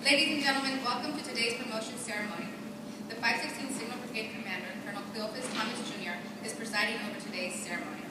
Ladies and gentlemen, welcome to today's promotion ceremony. The 516 Signal Brigade Commander, Colonel Cleophas Thomas Jr., is presiding over today's ceremony.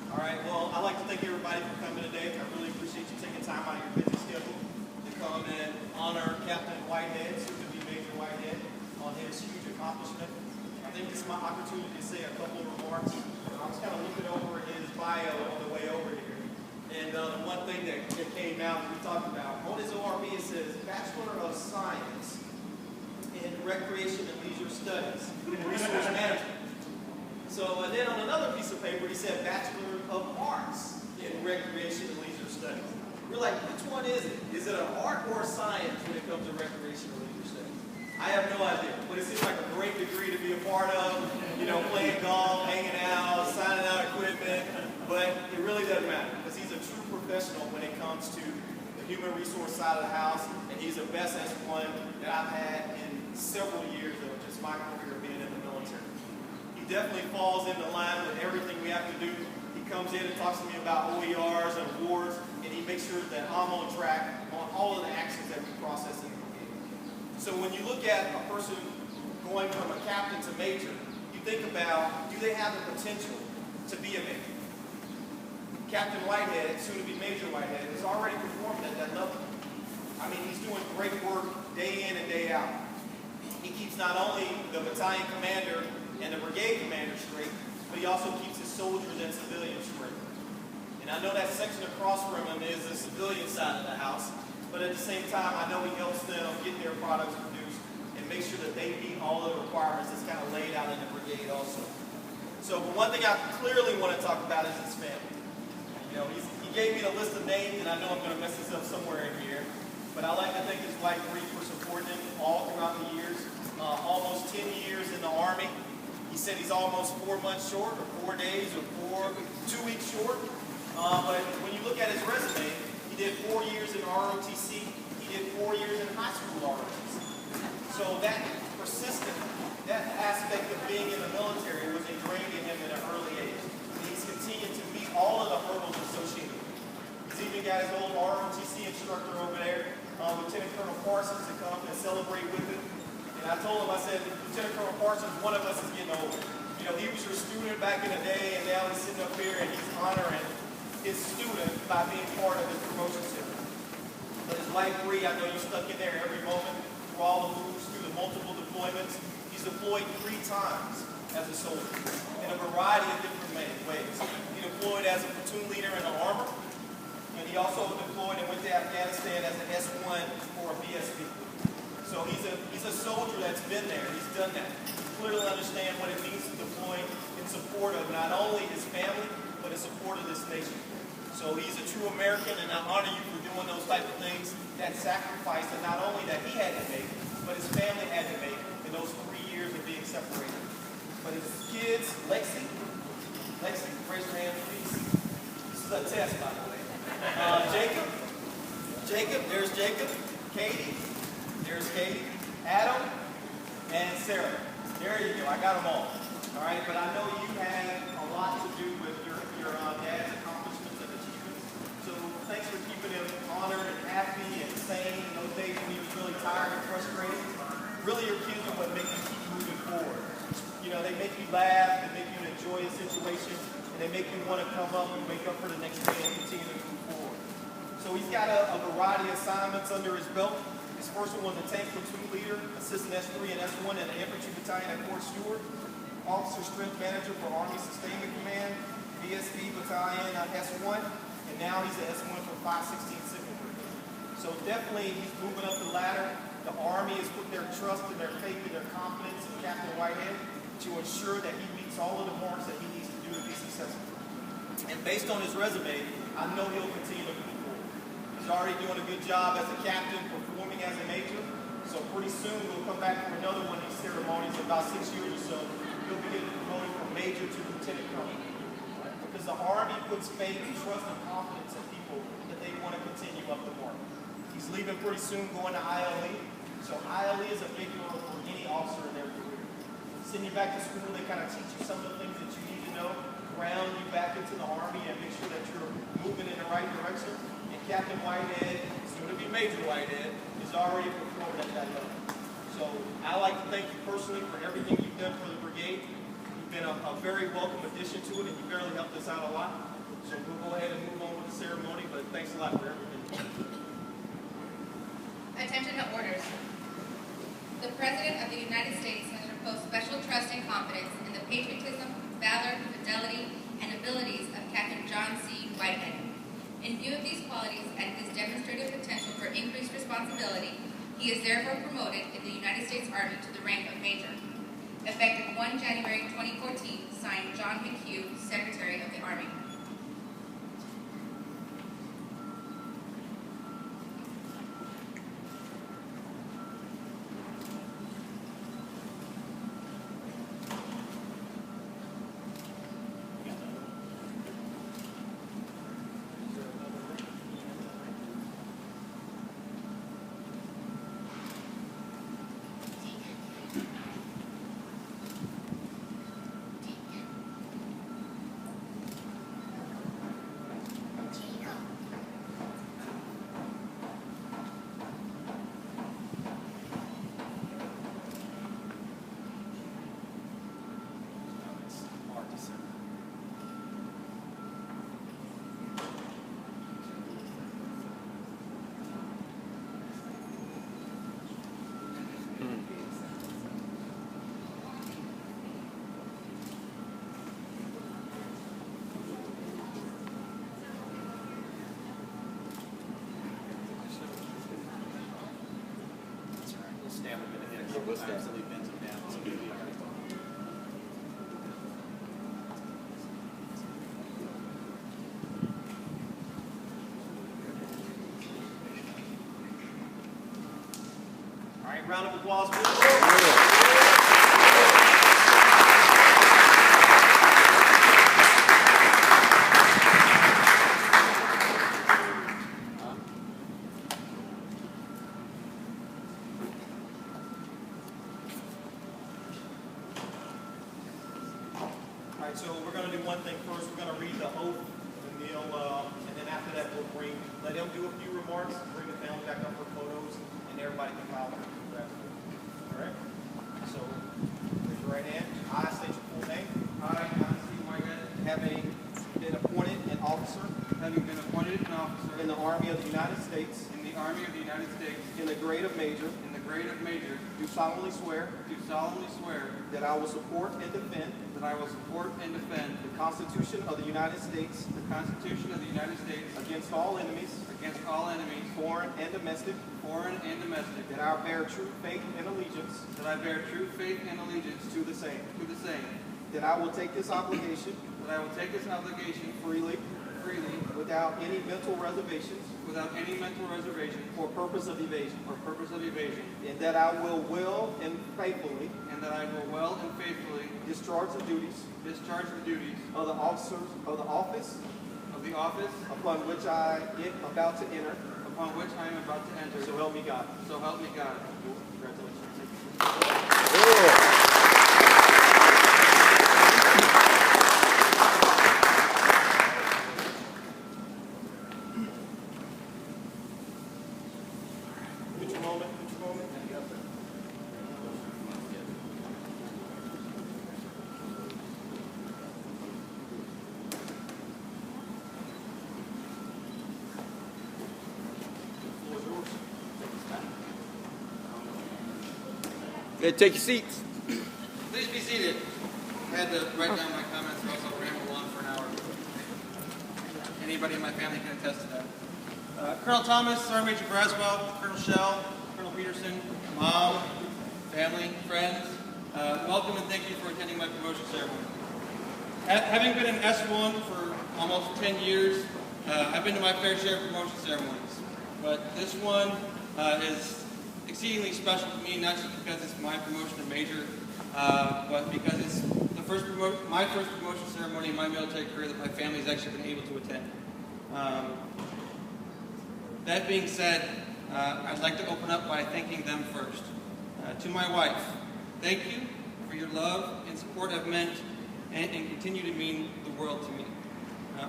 All right, well, I'd like to thank everybody for coming today. I really appreciate you taking time out of your busy schedule to come and honor Captain Whitehead, soon to be Major Whitehead, on his huge accomplishment. I think this is my opportunity to say a couple of remarks. I was kind of looking over his bio on the way over here. And the one thing that came out that we talked about, on his ORB it says Bachelor of Science in Recreation and Leisure Studies and Resource Management. So, and then on another piece of paper, he said Bachelor of Arts in Recreation and Leisure Studies. We're like, which one is it? Is it an art or a science when it comes to recreation and leisure studies? I have no idea, but it seems like a great degree to be a part of, playing golf, hanging out, signing out equipment, but it really doesn't matter because he's a true professional when it comes to the human resource side of the house, and he's the best S1 that I've had in several years of just my career being in the military. Definitely falls into line with everything we have to do. He comes in and talks to me about OERs and awards, and he makes sure that I'm on track on all of the actions that we process in the brigade. So when you look at a person going from a captain to major, you think about, do they have the potential to be a major? Captain Whitehead, soon to be Major Whitehead, is already performing at that level. I mean, he's doing great work day in and day out. He keeps not only the battalion commander and the brigade commander straight, but he also keeps his soldiers and civilians straight. And I know that section across from him is the civilian side of the house, but at the same time, I know he helps them get their products produced and make sure that they meet all of the requirements that's kind of laid out in the brigade also. So, but one thing I clearly want to talk about is his family. He gave me a list of names, and I know I'm going to mess this up somewhere in here, but I like to thank his wife, Bree, for supporting him all throughout the years, almost 10 years in the Army. He said he's almost 4 months short, or 4 days, or 2 weeks short. But when you look at his resume, he did 4 years in ROTC. He did 4 years in high school ROTC. So that persistent, that aspect of being in the military was ingrained in him at an early age. And he's continued to meet all of the hurdles associated with it. He's even got his old ROTC instructor over there, Lieutenant Colonel Parsons, to come and celebrate with him. And I told him, I said, Lieutenant Colonel Parsons, one of us is getting older. He was your student back in the day, and now he's sitting up here and he's honoring his student by being part of his promotion ceremony. But his wife, Bree, I know you're stuck in there every moment through all the moves, through the multiple deployments. He's deployed 3 times as a soldier in a variety of different ways. He deployed as a platoon leader in the armor, and he also deployed and went to Afghanistan as an S1 or a BSB. So he's a soldier that's been there. He's done that. He clearly understands what it means to deploy in support of not only his family, but in support of this nation. So he's a true American, and I honor you for doing those type of things, that sacrifice that not only that he had to make, but his family had to make in those 3 years of being separated. But his kids, Lexi, raise your hand, please. This is a test, by the way. Jacob, there's Jacob. Katie. There's Katie, Adam, and Sarah. There you go. I got them all. All right, but I know you had a lot to do with your dad's accomplishments and achievements. So thanks for keeping him honored and happy and sane in those days when he was really tired and frustrated. Really, your kids are what make you keep moving forward. They make you laugh, they make you enjoy a situation, and they make you want to come up and wake up for the next day and continue to move forward. So he's got a variety of assignments under his belt. His first one was a tank platoon leader, assistant S3 and S1 in the infantry battalion at Fort Stewart, officer strength manager for Army Sustainment Command, BSB battalion S1, and now he's an S1 for 516 Signal Brigade. So definitely he's moving up the ladder. The Army has put their trust and their faith and their confidence in Captain Whitehead to ensure that he meets all of the marks that he needs to do to be successful. And based on his resume, I know he'll continue to move forward. He's already doing a good job as a captain, performing as a major. So pretty soon we'll come back for another one of these ceremonies in about 6 years or so. He'll be getting promoted from major to lieutenant colonel. Because the Army puts faith and trust and confidence in people that they want to continue up the mark. He's leaving pretty soon, going to ILE. So ILE is a big deal for any officer in their career. Send you back to school, they kind of teach you some of the things that you need to know, ground you back into the Army, and make sure that moving in the right direction, and Captain Whitehead, soon to be Major Whitehead, is already performing at that level. So I'd like to thank you personally for everything you've done for the brigade. You've been a very welcome addition to it, and you really helped us out a lot. So we'll go ahead and move on with the ceremony, but thanks a lot for everything. Attention to orders. The President of the United States has reposed special trust and confidence in the patriotism, valor, fidelity, and abilities of Captain John C. Whitehead. In view of these qualities and his demonstrated potential for increased responsibility, he is therefore promoted in the United States Army to the rank of Major. Effective 1 January 2014, signed John McHugh, Secretary of the Army. Absolutely bends him down. So we'll be all right. All right, round of applause, please. All right, so we're going to do one thing first. We're going to read the oath and kneel, and then after that we'll let him do a few remarks, bring the family back up for photos, and everybody can file their congratulations. All right? So, raise your right hand. I state your full name. I, John C. Whitehead, Having been appointed an officer having been appointed an officer in the Army of the United States in the Army of the United States in the grade of Major, in the grade of Major, do solemnly swear do solemnly swear that I will support and defend that I will support and defend the Constitution of the United States the Constitution of the United States against all enemies, against all enemies, foreign and domestic, foreign and domestic, that I bear true faith and allegiance that I bear true faith and allegiance to the same, to the same, that I will take this obligation that I will take this obligation freely freely without any mental reservations without any mental reservation or purpose of evasion, or purpose of evasion, and that I will well and faithfully and that I will well and faithfully discharge the duties discharge the duties of the officers of the office of the office upon which I am about to enter. upon which I am about to enter. So help me God. So help me God. Congratulations. Put your moment. The floor is yours. Okay, take your seats. Please be seated. I had to write down my comments or else I'll ramble on for an hour. Anybody in my family can attest to that. Colonel Thomas, Sergeant Major Braswell, Colonel Shell, Colonel Peterson, Mom, family, friends, welcome and thank you for attending my promotion ceremony. Having been an S1 for almost 10 years, I've been to my fair share of promotion ceremonies. But this one is exceedingly special to me, not just because it's my promotion to Major, but because it's my first promotion ceremony in my military career that my family has actually been able to attend. That being said, I'd like to open up by thanking them first. To my wife, thank you for your love and support have meant and continue to mean the world to me.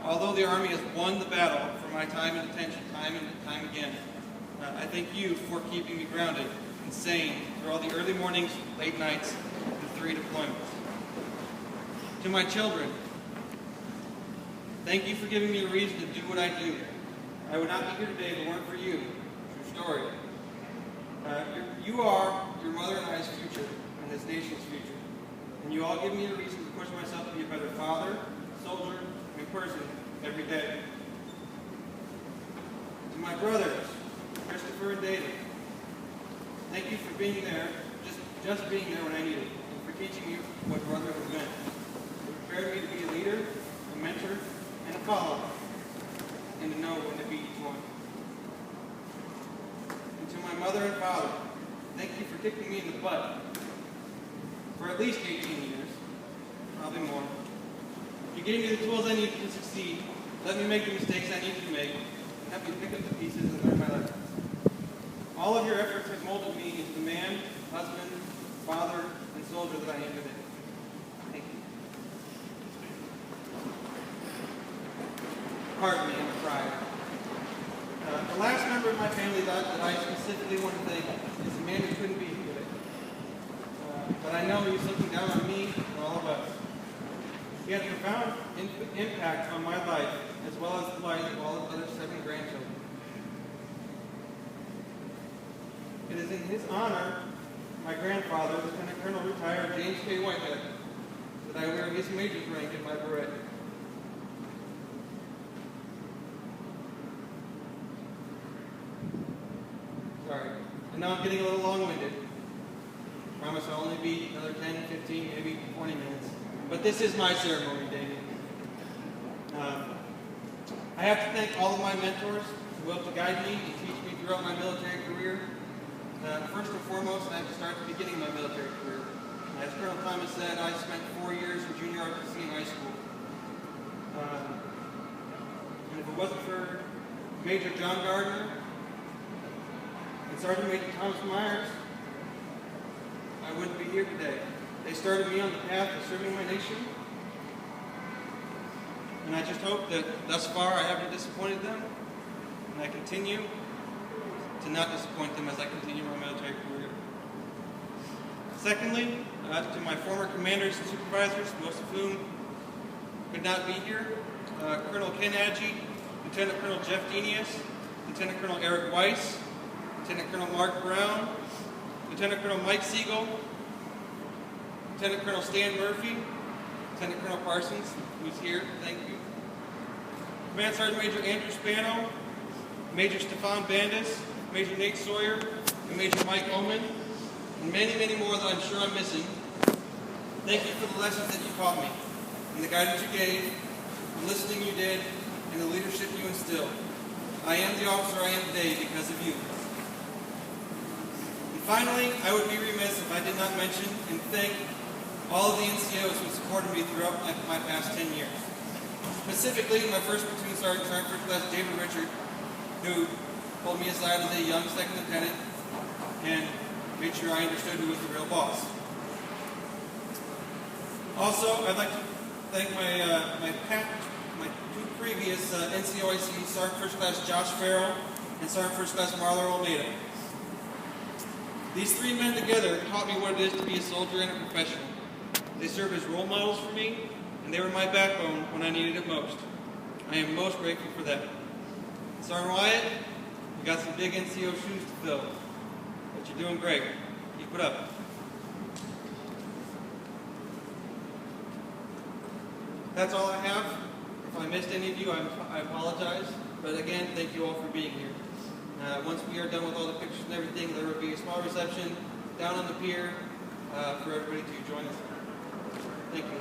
Although the Army has won the battle for my time and attention time and time again, I thank you for keeping me grounded and sane through all the early mornings, late nights, and 3 deployments. To my children, thank you for giving me a reason to do what I do. I would not be here today if it weren't for you. True story. You are your mother and I's future and this nation's future. And you all give me a reason to push myself to be a better father, soldier, and person every day. To my brothers, Christopher and David, thank you for being there, just being there when I needed, and for teaching me what brotherhood meant. You prepared me to be a leader, a mentor, and a follower, and to know when to be each one. And to my mother and father, thank you for kicking me in the butt for at least 18 years, probably more. You gave me the tools I needed to succeed, let me make the mistakes I needed to make, and help me pick up the pieces and learn my lessons. All of your efforts have molded me into the man, husband, father, and soldier that I am today. Thank you. Pardon me, I'm a crier. The last member of my family that I specifically want to thank is a man who couldn't be here today. But I know he's looking down on me and all of us. He had a profound impact on my life, as well as the lives of all of the other 7 grandchildren. It is in his honor, my grandfather, Lieutenant Colonel retired James K. Whitehead, that I wear his major's rank in my beret. Sorry, and now I'm getting a little long-winded. I promise I'll only be another 10, 15, maybe 20 minutes. But this is my ceremony, David. I have to thank all of my mentors who helped to guide me and teach me throughout my military career. First and foremost, I have to start at the beginning of my military career. As Colonel Thomas said, I spent 4 years in junior ROTC in high school. And if it wasn't for Major John Gardner and Sergeant Major Thomas Myers, I wouldn't be here today. They started me on the path of serving my nation. And I just hope that thus far I haven't disappointed them. And I continue to not disappoint them as I continue my military career. Secondly, to my former commanders and supervisors, most of whom could not be here, Colonel Ken Adjie, Lieutenant Colonel Jeff Denius, Lieutenant Colonel Eric Weiss, Lieutenant Colonel Mark Brown, Lieutenant Colonel Mike Siegel, Lieutenant Colonel Stan Murphy, Lieutenant Colonel Parsons, who's here, thank you. Command Sergeant Major Andrew Spano, Major Stefan Bandis, Major Nate Sawyer, and Major Mike Oman, and many, many more that I'm sure I'm missing. Thank you for the lessons that you taught me, and the guidance you gave, the listening you did, and the leadership you instilled. I am the officer I am today because of you. And finally, I would be remiss if I did not mention and thank all of the NCOs who supported me throughout my past 10 years. Specifically, my first platoon sergeant, Sergeant First Class David Richard, who pulled me aside as a young second lieutenant and made sure I understood who was the real boss. Also, I'd like to thank my 2 previous NCOIC Sergeant First Class Josh Farrell and Sergeant First Class Marlo Almeida. These 3 men together taught me what it is to be a soldier and a professional. They served as role models for me, and they were my backbone when I needed it most. I am most grateful for that. Sergeant Wyatt, you got some big NCO shoes to fill, but you're doing great. Keep it up. That's all I have. If I missed any of you, I apologize. But again, thank you all for being here. Once we are done with all the pictures and everything, there will be a small reception down on the pier for everybody to join us. Thank you.